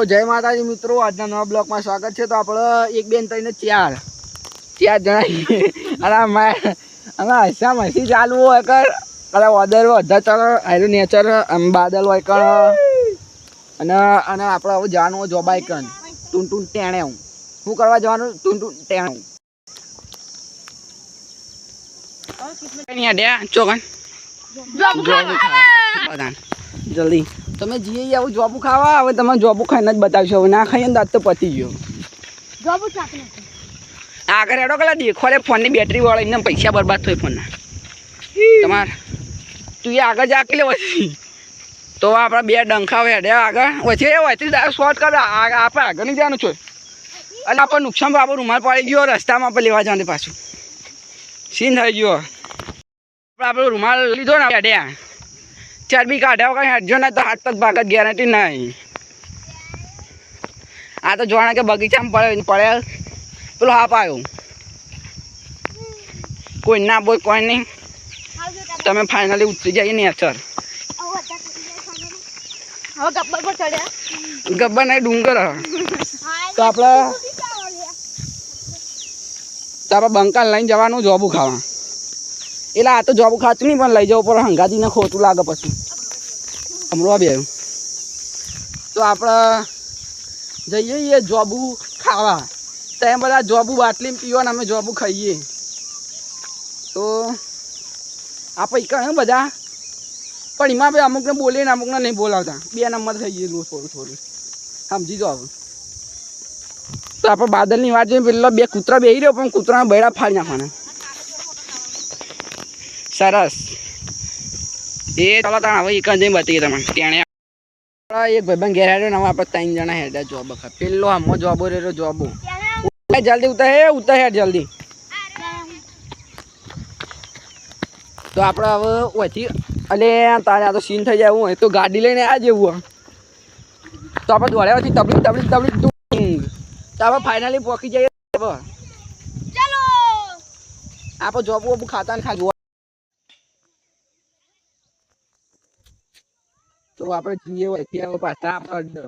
જય માતાજી મિત્રો, આજના નવા બ્લોગમાં સ્વાગત છે। તો આપણે એક બેન થઈને ચાર જણા અને હસા મસી ચાલુ હોય કર અરે ઓર્ડર અધા ચાલો આયરું નેચર બાદલ હોય કર અને આપણે હવે જવાનું હોય જોબાઈ કન ટૂન ટેણે હું શું કરવા જવાનું ટૂન ટેણે ચોકન જલ્દી તમે જઈએ આવું જોબુ ખાવા। હવે તમે જોબુ ખાઈને જ બતાવશો, હવે ના ખાઈએ ને દાંત તો પતી ગયો। આગળ હેડો કલા દેખો રે ફોનની બેટરી વાળો એકદમ પૈસા બરબાદ થાય ફોનના તમારે તું એ આગળ જા કે પછી તો આપણા બે ડંખા હેડે આગળ વચ્ચે વચ્ચે શોર્ટ કર આપણે આગળ નહીં જવાનું છો એટલે આપણે નુકસાન આપણો રૂમાલ પડી ગયો રસ્તામાં આપણે લેવા જવાનું પાછું સીન થઈ ગયો। આપણો રૂમાલ લીધો ને હેડ્યા ચરબી કાઢ્યા કઈ હેડજો ને તો હાથ તક ભાગત ગેરંટી નહીં। આ તો જોણે કે બગીચામાં પડે પેલો હાપ આવ્યો કોઈ ના બોલ કોઈ નહીં તમે ફાઇનલી ઉતરી જઈએ નેચર ગબ્બર નહીં ડુંગર તો આપણે બંકાલ લઈને જવાનું જોબુ ખાવા એટલે આ તો જોબુ ખાતું નહીં પણ લઈ જવું પણ હંગાતીને ખોટું લાગે પછી હમણાં બે તો આપણે જઈએ જોબુ ખાવા તમે બધા જોબુ બાટલીમાં પીવો ને અમે જોબુ ખાઈએ તો આપણે ઘણા બધા પણ એમાં બી અમુકને બોલીએ ને અમુકને નહીં બોલાવતા બે નંબર થઈ ગયેલું થોડું સમજી જાઓ। તો આપણે બાદલની વાત જોઈએ પેલો બે કૂતરા બેસી રહ્યો પણ કૂતરાના બૈડા ફાડી નાખવાના સરસ એ ચાલો તાણ હવે એક જઈને બતાવીએ તમને ત્યાં એક ભાઈબંધ ઘેર હેડ્યો ને હવે આપણે 3 જણા હેડ્યા જોબ વખત પેલો આમો જોબો રહ્યો જોબો જલ્દી ઉતર હેડ જલ્દી। તો આપણે હવે ઓછી એટલે તારે આ તો સીન થઈ જાય એવું હોય તો ગાડી લઈને આ જેવું તો આપણે દોડ્યાથી તબલી તો આપણે ફાઇનલી પહોંચી જઈએ આપણે જોબ વોબ ખાતા ને ખાવા તો આપણે જઈએ હોય પાછા આપણે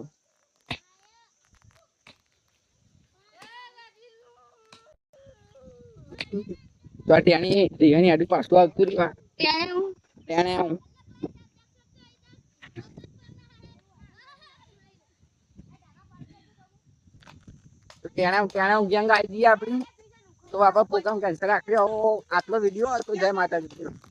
તો ત્યાંની આડું પાછું આવતું રહ્યા ત્યાં ગેંગ આવી જઈએ આપણી તો આપણે પોતાનું કેન્સલ રાખી આટલો વિડીયો હતો। જય માતાજી।